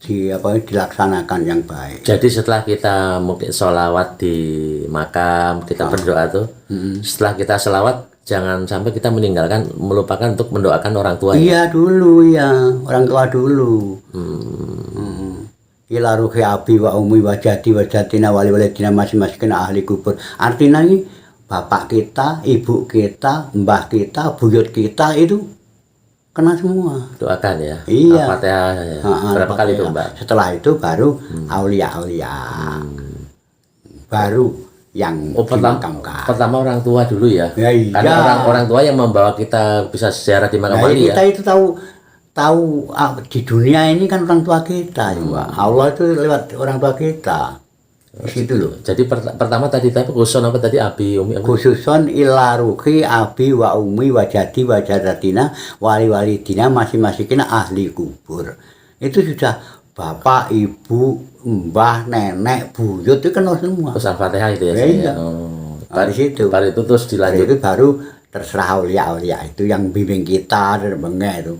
dilaksanakan yang baik. Jadi setelah kita mungkin sholawat di makam, kita berdoa tuh, setelah kita sholawat jangan sampai kita melupakan untuk mendoakan orang tua. Iya dulu ya, orang tua dulu. Ila ruhi abi wa umi wa jadi wa jatina wali waladina masing-masing kena ahli kubur. Artinya ini bapak kita, ibu kita, mbah kita, buyut kita itu kena semua. Doakan ya. Iya. Al-Fatihah ya. Berapa kali itu, Mbak? Setelah itu baru aulia-aulia. Baru yang dimakamkan. Pertama orang tua dulu ya. Ya iya. Karena orang tua yang membawa kita bisa sejarah di makam wali ya. Kita itu tahu di dunia ini kan orang tua kita juga. Allah itu lewat orang tua kita. Di situ loh. Jadi pertama tadi khususon apa tadi abi umi apa? Khususon ila ruhi abi wa umi wa jadi wa jadatina wali walidina masing-masing ahli kubur. Itu sudah bapak, ibu, mbah, nenek, buyut itu kan semua. Terus Al-Fatihah itu ya. Iya. Dari situ. Baru itu terus dilanjut. Itu baru terserah aulia-aulia itu yang bimbing kita dan bengek itu.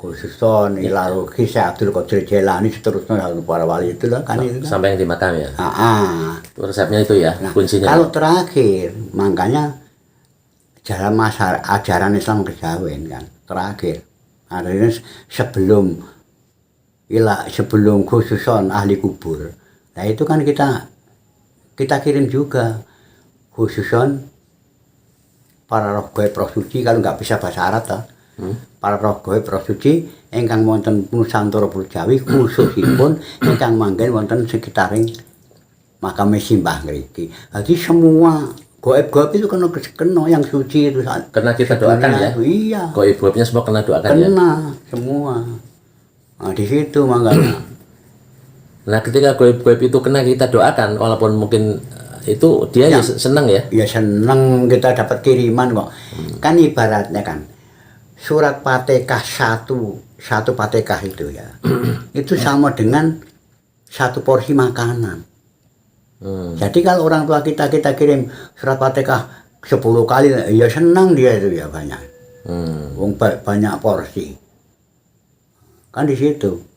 Khususon ila ruhi Syekh Abdul Qadir Jailani seterusnya para wali itu lah kan itu. Sampai yang di makam ya. Resepnya itu ya, nah, kuncinya. Kalau terakhir, makanya jalan ajaran Islam kejawen kan terakhir. Artinya sebelum khususon ahli kubur. Nah itu kan kita kirim juga khususon para roh gaib roh suci kalau nggak bisa bahasa Arab ta. Para roh gaib roh suci ingkang wonten Nusantara Jawi khususipun ingkang manggen wonten sekitaring makam simbah ngriki. Jadi semua gaib-gaib itu kena yang suci itu. Kena kita doakan ya. Iya. Gaib-gaibnya semua kena doakan ya. Kena semua. Nah di situ makanya. Nah ketika gaib-gaib itu kena kita doakan, walaupun mungkin itu dia ya senang ya. Ya senang kita dapat kiriman kok. Kan ibaratnya kan surat Fatihah satu Fatihah itu ya. Itu sama dengan satu porsi makanan. Jadi kalau orang tua kita kirim surat Fatihah 10 kali, ya senang dia itu ya banyak. Banyak porsi. Kan di situ.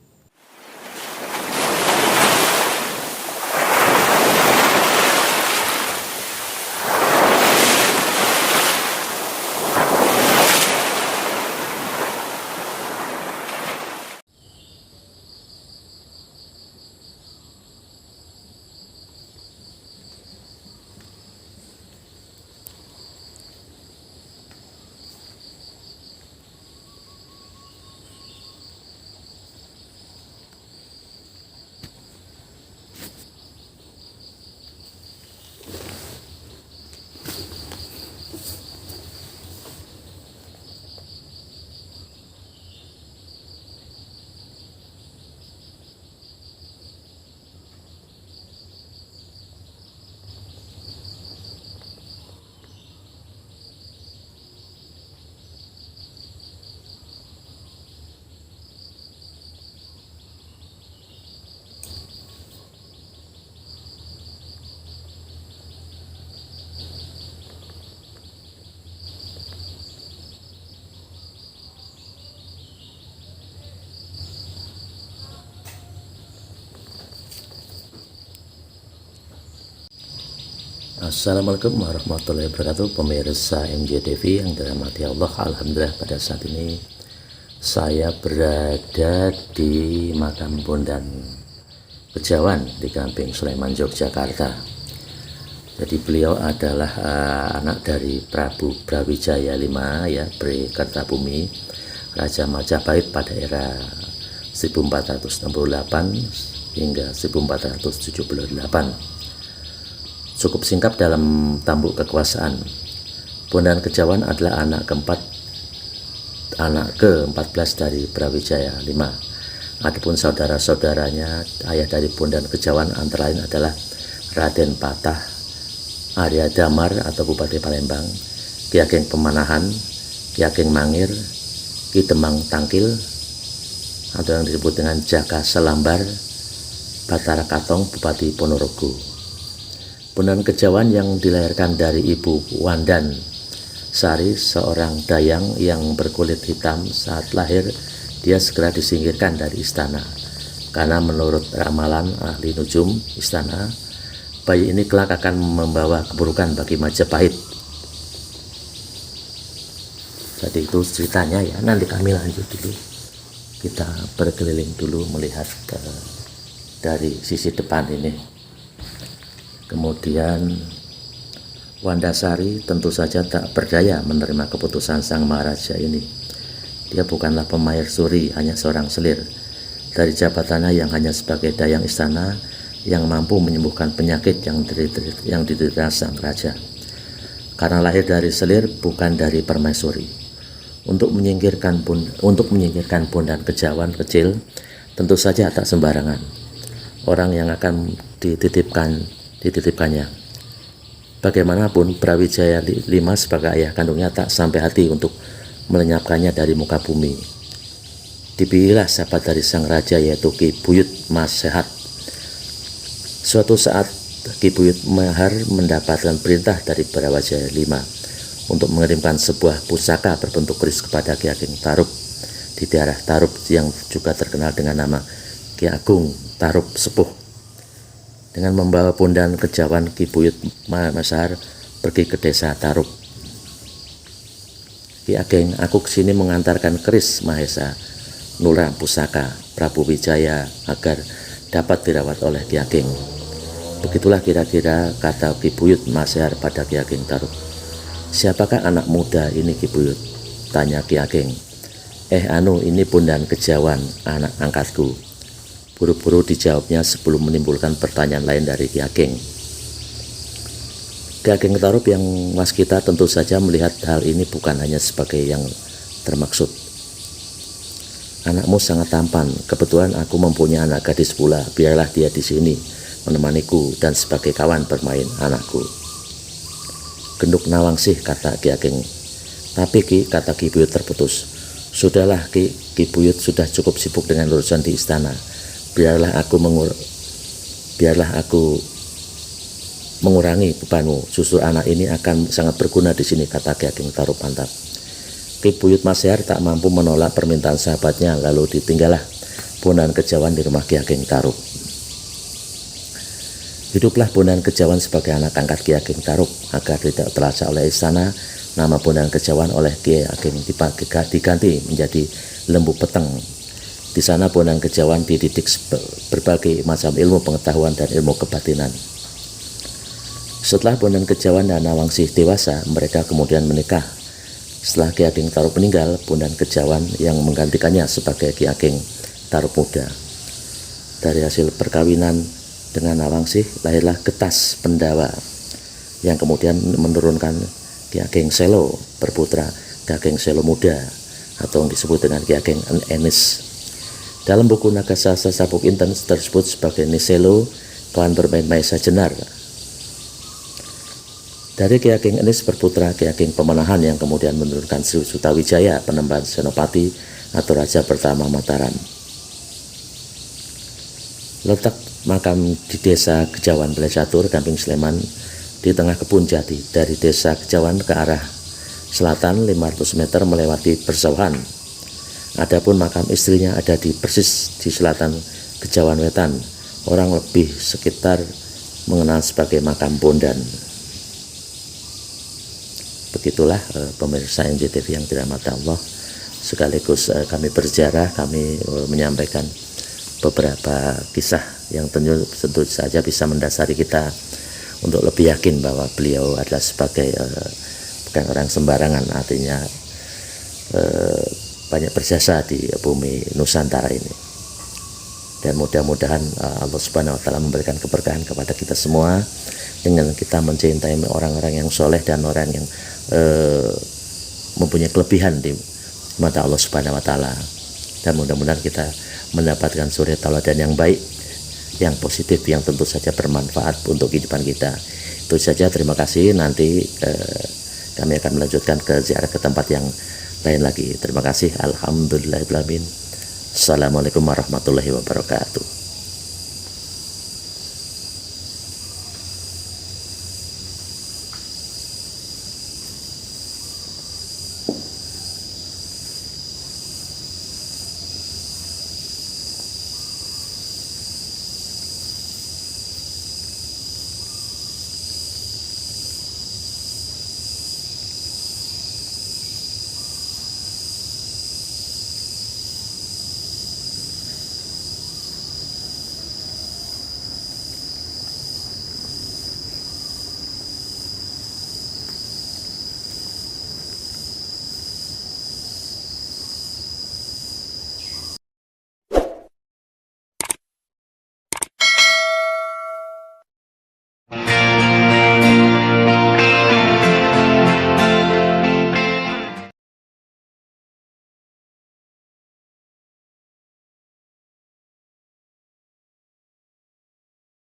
Assalamualaikum warahmatullahi wabarakatuh, pemirsa MJTV yang dirahmati Allah. Alhamdulillah pada saat ini saya berada di makam Bondan Kejawan di Gamping Sleman, Yogyakarta. Jadi beliau adalah anak dari Prabu Brawijaya V ya, Bre Kertabumi, Raja Majapahit pada era 1468 hingga 1478. Cukup singkat dalam tampuk kekuasaan. Bondan Kejawan adalah anak ke-14 dari Brawijaya V. Adapun saudara-saudaranya, ayah dari Bondan Kejawan antara lain adalah Raden Patah Arya Damar atau Bupati Palembang, Ki Ageng Pemanahan, Ki Ageng Mangir, Ki Demang Tangkil atau yang disebut dengan Jaka Selambar, Batara Katong, Bupati Ponorogo. Bondan Kejawan yang dilahirkan dari ibu Wandan Sari, seorang dayang yang berkulit hitam saat lahir dia segera disingkirkan dari istana. Karena menurut ramalan ahli nujum istana, bayi ini kelak akan membawa keburukan bagi Majapahit. Jadi itu ceritanya ya. Nanti kami lanjut dulu. Kita berkeliling dulu melihat dari sisi depan ini. Kemudian Wandasari tentu saja tak berdaya menerima keputusan sang Maharaja ini. Dia bukanlah pemaisuri, hanya seorang selir. Dari jabatannya yang hanya sebagai dayang istana yang mampu menyembuhkan penyakit yang diderita sang raja. Karena lahir dari selir bukan dari permaisuri. Untuk menyingkirkan Bondan Kejawan kecil tentu saja tak sembarangan. Orang yang akan dititipkannya. Bagaimanapun Brawijaya V sebagai ayah kandungnya tak sampai hati untuk melenyapkannya dari muka bumi. Dipilihlah sahabat dari sang raja, yaitu Ki Buyut Masehat. Suatu saat Ki Buyut Mahar mendapatkan perintah dari Brawijaya V untuk mengirimkan sebuah pusaka berbentuk keris kepada Ki Ageng Tarub di daerah Tarub yang juga terkenal dengan nama Ki Agung Tarub Sepuh. Dengan membawa Bondan Kejawan, Ki Buyut Masahar pergi ke desa Tarub. Ki Ageng, aku kesini mengantarkan keris Mahesa Nura Pusaka Prabu Wijaya agar dapat dirawat oleh Ki Ageng. Begitulah kira-kira kata Ki Buyut Masahar pada Ki Ageng Tarub. Siapakah anak muda ini, Ki Buyut? Tanya Ki Ageng. Ini Bondan Kejawan, anak angkatku. Buru-buru dijawabnya sebelum menimbulkan pertanyaan lain dari Ki Ageng. Ki Ageng Tarub yang waskita tentu saja melihat hal ini bukan hanya sebagai yang termaksud. Anakmu sangat tampan, kebetulan aku mempunyai anak gadis pula, biarlah dia di sini menemaniku dan sebagai kawan bermain anakku. Genduk Nawangsih, kata Ki Ageng. Tapi Ki, kata Ki Buyut terputus. Sudahlah Ki, Ki Buyut sudah cukup sibuk dengan urusan di istana. Biarlah aku mengurangi bebanmu. Justru anak ini akan sangat berguna di sini, kata Ki Ageng Tarub mantap. Ki Buyut Masehar tak mampu menolak permintaan sahabatnya, lalu ditinggallah Bondan Kejawan di rumah Ki Ageng Tarub. Hiduplah Bondan Kejawan sebagai anak angkat Ki Ageng Tarub agar tidak terlacak oleh istana. Nama Bondan Kejawan oleh Ki Ageng diganti menjadi Lembu Peteng. Di sana Bondan Kejawan dididik berbagai macam ilmu pengetahuan dan ilmu kebatinan. Setelah Bondan Kejawan dan Nawangsih dewasa, mereka kemudian menikah. Setelah Ki Ageng Tarub meninggal, Bondan Kejawan yang menggantikannya sebagai Ki Ageng Tarub muda. Dari hasil perkawinan dengan Nawangsih lahirlah Getas Pendawa yang kemudian menurunkan Ki Ageng Selo berputra Ki Ageng Selo muda atau yang disebut dengan Ki Ageng Enis. Dalam buku Nagasastra Sabuk Inten tersebut sebagai Niselo, kawan bermain Maesa Jenar. Dari Ki Ageng Enis berputra Ki Ageng Pemenahan yang kemudian menurunkan Sri Sutawijaya, penemban Senopati atau Raja pertama Mataram. Letak makam di desa Kejawan Belecatur, Gamping Sleman, di tengah kebun jati. Dari desa Kejawan ke arah selatan 500 meter melewati persawahan. Adapun makam istrinya ada di persis di selatan Kejawan Wetan. Orang lebih sekitar mengenal sebagai makam Bondan. Begitulah pemirsa NJTV yang dirahmati Allah. Sekaligus kami berziarah, kami menyampaikan beberapa kisah yang tentu saja bisa mendasari kita untuk lebih yakin bahwa beliau adalah sebagai bukan orang sembarangan, artinya banyak berjasa di bumi Nusantara ini. Dan mudah-mudahan Allah Subhanahu wa Ta'ala memberikan keberkahan kepada kita semua dengan kita mencintai orang-orang yang soleh dan orang yang mempunyai kelebihan di mata Allah Subhanahu wa Ta'ala. Dan mudah-mudahan kita mendapatkan suri tauladan yang baik, yang positif, yang tentu saja bermanfaat untuk kehidupan kita. Itu saja, terima kasih. Nanti kami akan melanjutkan ke ziarah ke tempat yang lain lagi. Terima kasih. Alhamdulillahirrahmanirrahim. Assalamualaikum warahmatullahi wabarakatuh.